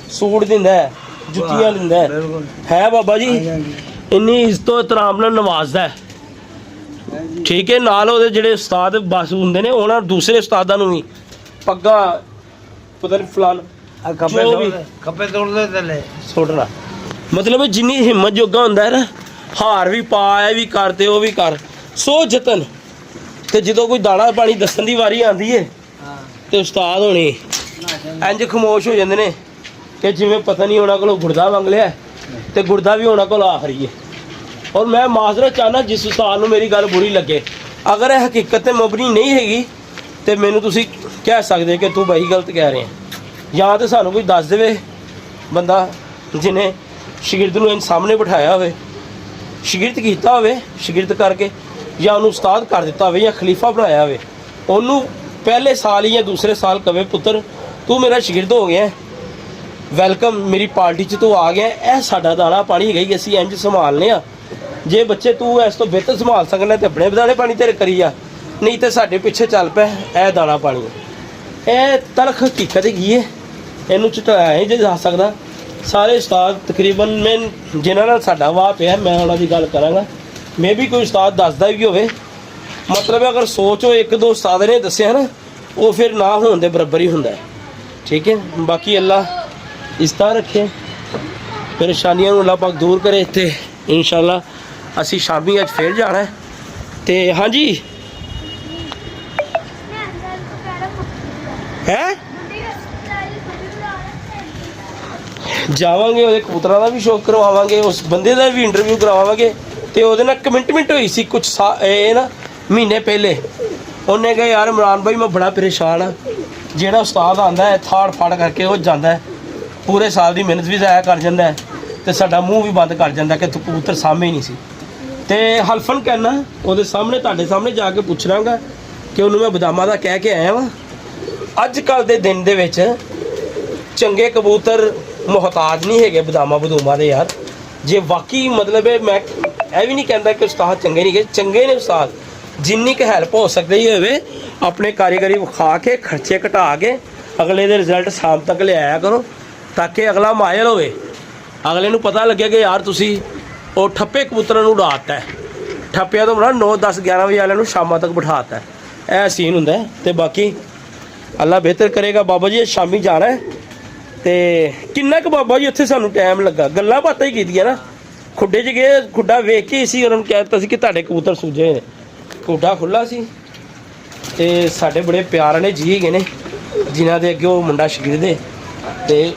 Suit दिंदा है, जुत्तियां दिंदा है बाबा जी। इन्नी इज्जत एहतराम नाल नवाजदा है, ठीक है। नाल ओहदे जेहड़े उस्ताद बस हुंदे ने उन्हां दूसरे उस्तादां नूं भी पग्गा पता नहीं फलान खप्पे तोड़दे थल्ले सुटना, मतलब जिन्नी हिम्मत जोगा हुंदा है ना, हार भी पा ऐ भी कर ते ओह भी कर, सो जतन। ते जदों कोई दाना पानी दस्सण दी वारी आंदी है ते उस्ताद होने इंज खामोश हो जांदे ने कि जिवें पता नहीं उन्हां कोलों गुरदा मंग लिया ते गुरदा भी उन्हां कोल आखरी है। और मैं माजरत चाहना जिस उस्ताद नूं मेरी गल बुरी लगे, अगर यह हकीकत ते मबनी नहीं हैगी ते मैनूं तुसीं कह सकदे कि तू भाई गलत कह रहे हैं, या तो सानूं कोई दस देवे बंदा जिन्हें शागिर्द नूं सामने बिठाया होवे, शागिर्द कीता होवे, शागिर्द करके या उन्होंने उस्ताद कर दिता होवे या खलीफा बनाया होवे, उन्होंने पहले साल या दूसरे साल कवे पुत्र तू मेरा शागिर्द हो गया, वैलकम मेरी पार्टी च तू आ गया, यह साडा दाना पानी है, असीं इंज संभालने आ। जे बच्चे तू इस तो बेहतर संभाल सकना तो अपने दाने पानी तेरे करी आ, नहीं तो साडे पिछे चल पै यह दाना पानी। यह तलख हकीकत हैगी है, इनू झुटाया नहीं जा सकता। सारे उस्ताद तकरीबन मैं जिन्होंने साडा वाह पिया मैं उन्होंने गल करांगा, मे भी कोई उस्ताद दसदा भी होवे, मतलब अगर सोचो एक दो उस्ताद ने दस्सिया ना वो फिर ना होने दे बराबर ही हुंदा है, ठीक है। बाकी अल्लाह इस तरह रखे, परेशानियां अल्लाह पाक दूर करे। इत्थे इंशाअल्लाह असी शामी अज फिर जाना है ते हाँ जी है जावांगे, ਉਹਦੇ ਕਬੂਤਰਾਂ ਦਾ भी शौक करवावांगे, उस बंदे का भी इंटरव्यू करवावांगे ਤੇ ਉਹਦੇ ਨਾਲ ਕਮਿਟਮੈਂਟ ਹੋਈ ਸੀ कुछ ਇਹ ना महीने पहले। ਉਹਨੇ कहा यार इमरान भाई मैं बड़ा परेशान हाँ, ਜਿਹੜਾ ਉਸਤਾਦ ਆਂਦਾ ਹੈ ਥਾੜ ਫੜ ਕਰਕੇ ਉਹ ਜਾਂਦਾ ਹੈ, ਪੂਰੇ ਸਾਲ ਦੀ ਮਿਹਨਤ ਵੀ ਜ਼ਾਇਆ ਕਰ ਜਾਂਦਾ ਹੈ ਤੇ ਸਾਡਾ ਮੂੰਹ ਵੀ ਬੰਦ ਕਰ ਜਾਂਦਾ ਕਿ ਤੂੰ ਕਬੂਤਰ ਸਾਹਮਣੇ ਨਹੀਂ ਸੀ। ਤੇ ਹਲਫਨ ਕਹਿਣਾ ਉਹਦੇ ਸਾਹਮਣੇ ਤੁਹਾਡੇ ਸਾਹਮਣੇ ਜਾ ਕੇ ਪੁੱਛ ਲਾਂਗਾ ਕਿ ਉਹਨੂੰ ਮੈਂ ਬਦਾਮਾਂ ਦਾ ਕਹਿ ਕੇ ਆਇਆ ਵਾਂ। ਅੱਜ ਕੱਲ੍ਹ ਦੇ ਦਿਨ ਦੇ ਵਿੱਚ ਚੰਗੇ ਕਬੂਤਰ ਮੁਹਤਾਜ ਨਹੀਂ ਹੈਗੇ ਬਦਾਮਾਂ ਬਦੂਮਾਂ ਦੇ ਯਾਰ। ਜੇ ਵਾਕਈ ਮਤਲਬ ਹੈ ਮੈਂ ਇਹ ਵੀ ਨਹੀਂ ਕਹਿੰਦਾ ਕਿ ਉਸਤਾਦ ਚੰਗੇ ਨਹੀਂ ਗਏ, ਚੰਗੇ ਨੇ ਉਸਤਾਦ, ਜਿੰਨੀ ਕੁ ਹੈਲਪ ਹੋ ਸਕਦੀ ਹੋਵੇ ਆਪਣੇ ਕਾਰੀਗਰੀ ਵਿਖਾ ਕੇ ਖਰਚੇ ਘਟਾ ਕੇ ਅਗਲੇ ਦੇ ਰਿਜ਼ਲਟ ਸ਼ਾਮ ਤੱਕ ਲਿਆਇਆ ਕਰੋ ਤਾਂ ਕਿ ਅਗਲਾ ਮਾਇਲ ਹੋਵੇ, ਅਗਲੇ ਨੂੰ ਪਤਾ ਲੱਗੇ ਕਿ ਯਾਰ ਤੁਸੀਂ ਉਹ ਠੱਪੇ ਕਬੂਤਰਾਂ ਨੂੰ ਉਡਾਤਾ ਹੈ, ਠੱਪਿਆਂ ਤੋਂ ਬਣਾ 9 10 11 ਵਜੇ ਵਾਲਿਆਂ ਨੂੰ ਸ਼ਾਮਾਂ ਤੱਕ ਬਿਠਾਤਾ, ਇਹ ਸੀਨ ਹੁੰਦਾ। ਤੇ ਬਾਕੀ ਅੱਲਾ ਬਿਹਤਰ ਕਰੇਗਾ। ਬਾਬਾ ਜੀ ਸ਼ਾਮੀ ਜਾਣਾ ਤੇ ਕਿੰਨਾ ਕੁ ਬਾਬਾ ਜੀ ਉੱਥੇ ਸਾਨੂੰ ਟਾਈਮ ਲੱਗਾ, ਗੱਲਾਂ ਬਾਤਾਂ ਹੀ ਕੀਤੀਆਂ ਨਾ, ਖੁੱਡੇ 'ਚ ਗਏ, ਖੁੱਡਾ ਵੇਖ ਕੇ ਸੀ ਉਹਨਾਂ ਨੂੰ ਕਹਿ ਦਿੱਤਾ ਸੀ ਕਿ ਤੁਹਾਡੇ ਕਬੂਤਰ ਸੂਝੇ ਨੇ, ਖੁੱਡਾ ਖੁੱਲ੍ਹਾ ਸੀ ਤੇ ਸਾਡੇ ਬੜੇ ਪਿਆਰ ਨੇ ਜੀ ਹੈਗੇ ਨੇ ਜਿਨ੍ਹਾਂ ਦੇ ਅੱਗੇ ਉਹ ਮੁੰਡਾ ਸ਼ਾਗਿਰਦ ਹੈ ਤੇ